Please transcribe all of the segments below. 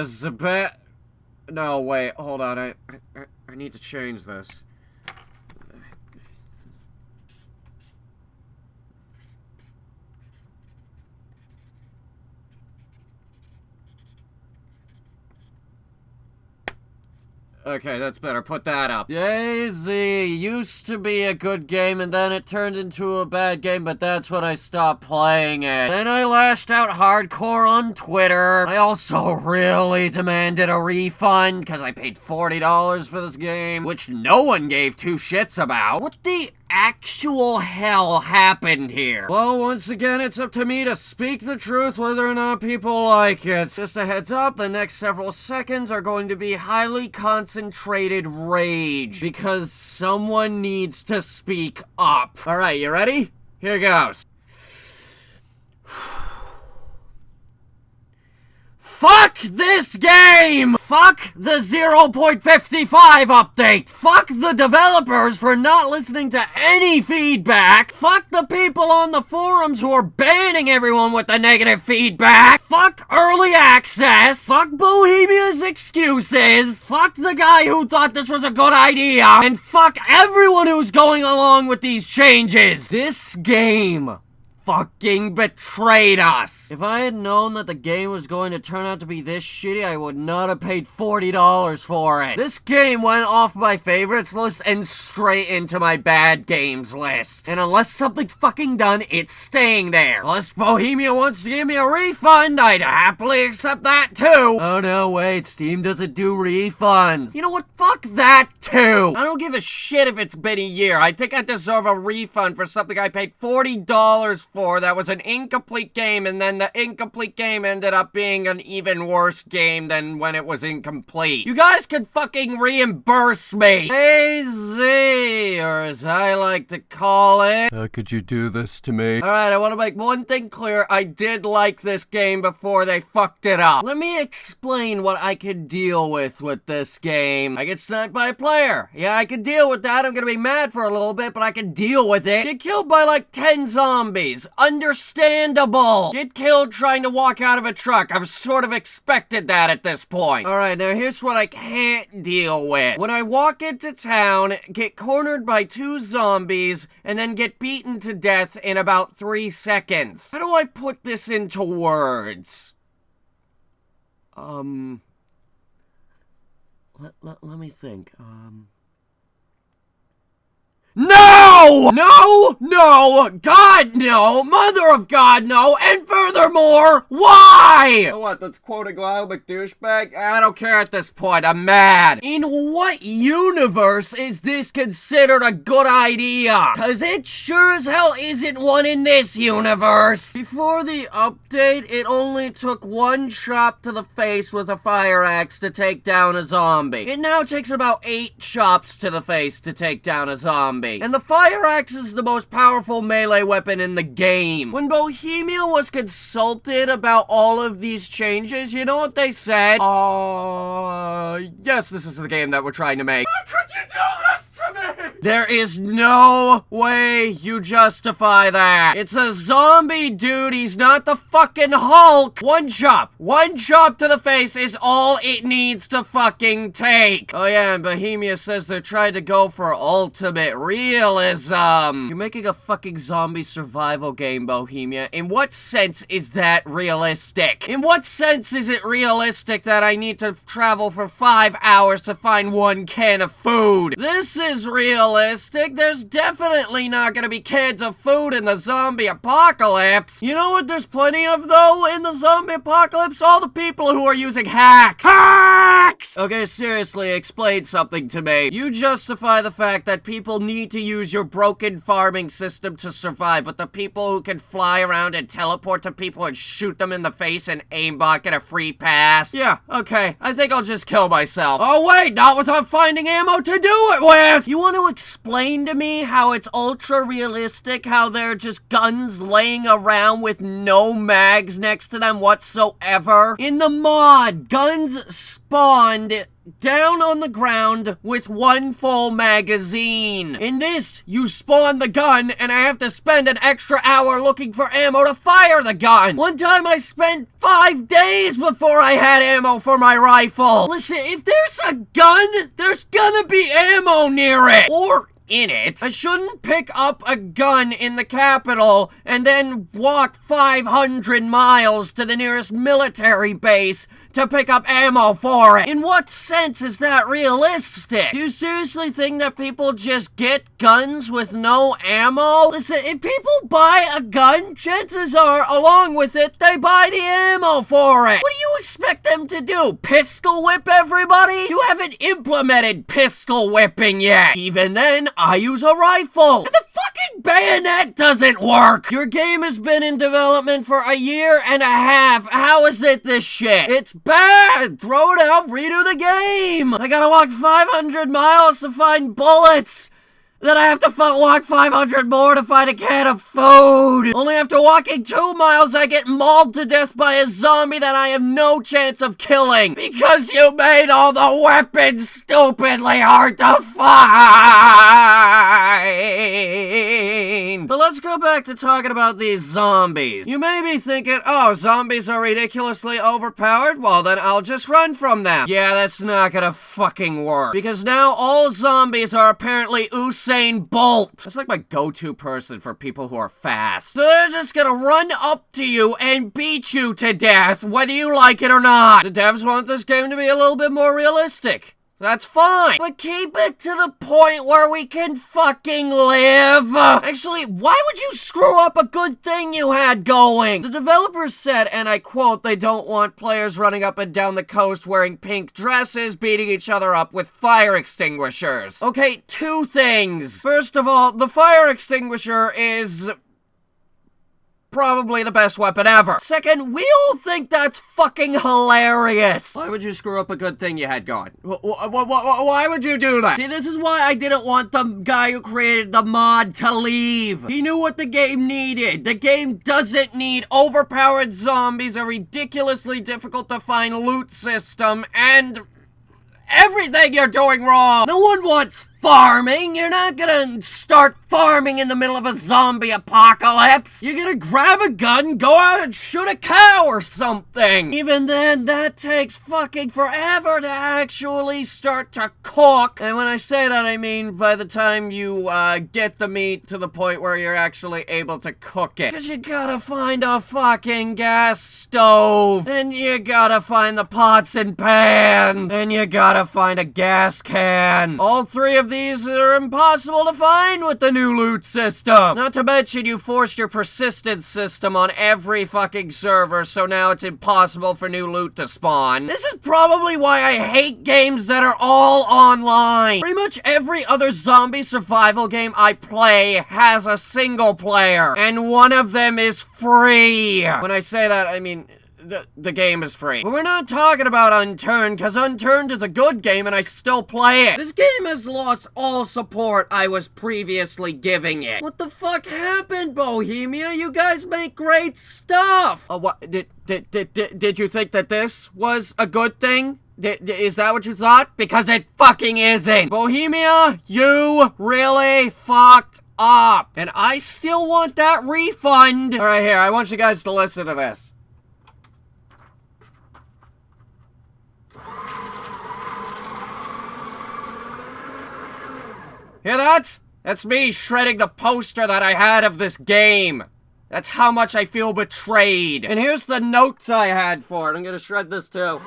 this is a bit... No, wait, hold on, I need to change this. Okay, that's better. Put that up. DayZ used to be a good game, and then it turned into a bad game, but that's when I stopped playing it. Then I lashed out hardcore on Twitter. I also really demanded a refund, because I paid $40 for this game, which no one gave two shits about. What the actual hell happened here? Well, once again, it's up to me to speak the truth whether or not people like it. Just a heads up, the next several seconds are going to be highly concentrated rage, because someone needs to speak up. Alright, you ready? Here goes. Fuck this game! Fuck the 0.55 update! Fuck the developers for not listening to any feedback! Fuck the people on the forums who are banning everyone with the negative feedback! Fuck early access! Fuck Bohemia's excuses! Fuck the guy who thought this was a good idea! And fuck everyone who's going along with these changes! This game fucking betrayed us. If I had known that the game was going to turn out to be this shitty, I would not have paid $40 for it. This game went off my favorites list and straight into my bad games list. And unless something's fucking done, it's staying there. Unless Bohemia wants to give me a refund, I'd happily accept that too. Oh no, wait, Steam doesn't do refunds. You know what? Fuck that too. I don't give a shit if it's been a year. I think I deserve a refund for something I paid $40 for that was an incomplete game, and then the incomplete game ended up being an even worse game than when it was incomplete. You guys can fucking reimburse me. DayZ, or as I like to call it. How could you do this to me? Alright, I want to make one thing clear. I did like this game before they fucked it up. Let me explain what I could deal with this game. I get sniped by a player. Yeah, I can deal with that. I'm gonna be mad for a little bit, but I can deal with it. Get killed by like 10 zombies. Understandable. Get killed trying to walk out of a truck. I've sort of expected that at this point. Alright, now here's what I can't deal with. When I walk into town, get cornered by 2 zombies, and then get beaten to death in about 3 seconds. How do I put this into words? Let me think. No! No! No! God, no! Mother of God, no! And furthermore, why? You know what, let's quote a Glaubic douchebag? I don't care at this point, I'm mad. In what universe is this considered a good idea? Cause it sure as hell isn't one in this universe. Before the update, it only took 1 shot to the face with a fire axe to take down a zombie. It now takes about 8 chops to the face to take down a zombie. And the fire axe is the most powerful melee weapon in the game. When Bohemia was consulted about all of these changes, you know what they said? Yes, this is the game that we're trying to make. How could you do this to me? There is no way you justify that. It's a zombie dude, he's not the fucking Hulk. 1 chop to the face is all it needs to fucking take. Oh yeah, and Bohemia says they're trying to go for ultimate realism. You're making a fucking zombie survival game, Bohemia. In what sense is that realistic? In what sense is it realistic that I need to travel for 5 hours to find 1 can of food? This is realistic. There's definitely not gonna be cans of food in the zombie apocalypse. You know what there's plenty of, though, in the zombie apocalypse? All the people who are using hacks. Hacks! Okay, seriously, explain something to me. You justify the fact that people need to use your broken farming system to survive, but the people who can fly around and teleport to people and shoot them in the face and aimbot get a free pass. Yeah, okay, I think I'll just kill myself. Oh wait, not without finding ammo to do it with! You want to explain to me how it's ultra realistic, how there are just guns laying around with no mags next to them whatsoever? In the mod, guns spawned down on the ground with one full magazine. In this, you spawn the gun, and I have to spend an extra hour looking for ammo to fire the gun. One time I spent 5 days before I had ammo for my rifle. Listen, if there's a gun, there's gonna be ammo near it. Or in it. I shouldn't pick up a gun in the capital and then walk 500 miles to the nearest military base to pick up ammo for it. In what sense is that realistic? Do you seriously think that people just get guns with no ammo? Listen, if people buy a gun, chances are, along with it, they buy the ammo for it. What do you expect them to do? Pistol whip everybody? You haven't implemented pistol whipping yet. Even then, I use a rifle. And the fucking bayonet doesn't work. Your game has been in development for 1.5 years. How is it this shit? It's bad. Throw it out, redo the game. I gotta walk 500 miles to find bullets. Then I have to walk 500 more to find a can of food. Only after walking 2 miles, I get mauled to death by a zombie that I have no chance of killing. Because you made all the weapons stupidly hard to find. But let's go back to talking about these zombies. You may be thinking, oh, zombies are ridiculously overpowered? Well, then I'll just run from them. Yeah, that's not gonna fucking work. Because now all zombies are apparently Usain Bolt. That's like my go-to person for people who are fast. So they're just gonna run up to you and beat you to death, whether you like it or not. The devs want this game to be a little bit more realistic. That's fine. But keep it to the point where we can fucking live. Actually, why would you screw up a good thing you had going? The developers said, and I quote, they don't want players running up and down the coast wearing pink dresses, beating each other up with fire extinguishers. Okay, 2 things. First of all, the fire extinguisher is probably the best weapon ever. Second, we all think that's fucking hilarious. Why would you screw up a good thing you had going? Why would you do that? See, this is why I didn't want the guy who created the mod to leave. He knew what the game needed. The game doesn't need overpowered zombies, a ridiculously difficult to find loot system, and everything you're doing wrong. No one wants farming. You're not gonna start farming in the middle of a zombie apocalypse. You're gonna grab a gun, go out and shoot a cow or something. Even then, that takes fucking forever to actually start to cook. And when I say that, I mean by the time you get the meat to the point where you're actually able to cook it. Because you gotta find a fucking gas stove. Then you gotta find the pots and pans. Then you gotta find a gas can. All 3 of these are impossible to find with the new loot system. Not to mention you forced your persistence system on every fucking server, so now it's impossible for new loot to spawn. This is probably why I hate games that are all online. Pretty much every other zombie survival game I play has a single player, and one of them is free. When I say that, I mean the game is free. But we're not talking about Unturned, because Unturned is a good game and I still play it. This game has lost all support I was previously giving it. What the fuck happened, Bohemia? You guys make great stuff! What? Did you think that this was a good thing? Is that what you thought? Because it fucking isn't! Bohemia, you really fucked up! And I still want that refund! Alright, here, I want you guys to listen to this. Hear that? That's me shredding the poster that I had of this game. That's how much I feel betrayed. And here's the notes I had for it. I'm gonna shred this too.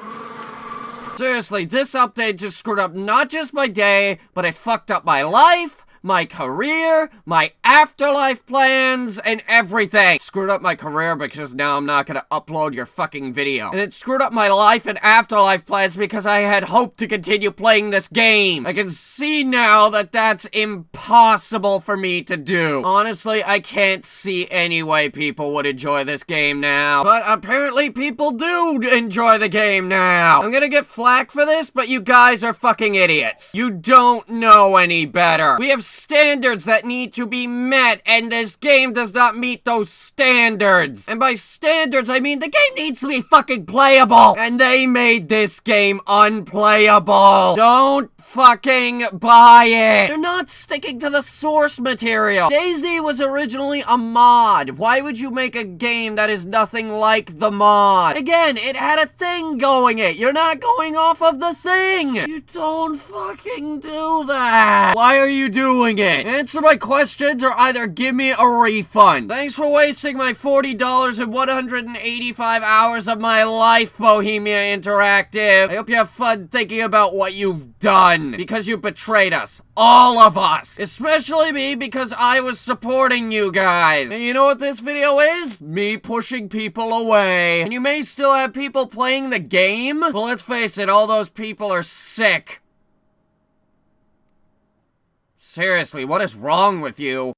Seriously, this update just screwed up not just my day, but it fucked up my life, my career, my afterlife plans, and everything. Screwed up my career because now I'm not gonna upload your fucking video. And it screwed up my life and afterlife plans because I had hoped to continue playing this game. I can see now that that's impossible for me to do. Honestly, I can't see any way people would enjoy this game now. But apparently people do enjoy the game now. I'm gonna get flack for this, but you guys are fucking idiots. You don't know any better. We have standards that need to be met, and this game does not meet those standards. And by standards, I mean the game needs to be fucking playable, and they made this game unplayable. Don't fucking buy it. They're not sticking to the source material. DayZ was originally a mod. Why would you make a game that is nothing like the mod? Again, it had a thing going it. You're not going off of the thing. You don't fucking do that. Why are you doing it? Answer my questions or either give me a refund. Thanks for wasting my $40 and 185 hours of my life, Bohemia Interactive. I hope you have fun thinking about what you've done, because you betrayed us. All of us. Especially me, because I was supporting you guys. And you know what this video is? Me pushing people away. And you may still have people playing the game, but let's face it, all those people are sick. Seriously, what is wrong with you?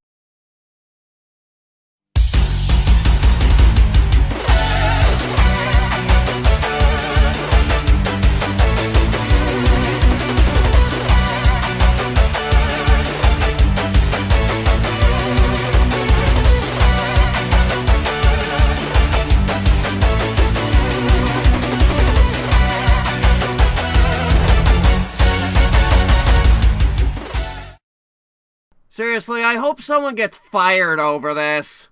Seriously, I hope someone gets fired over this.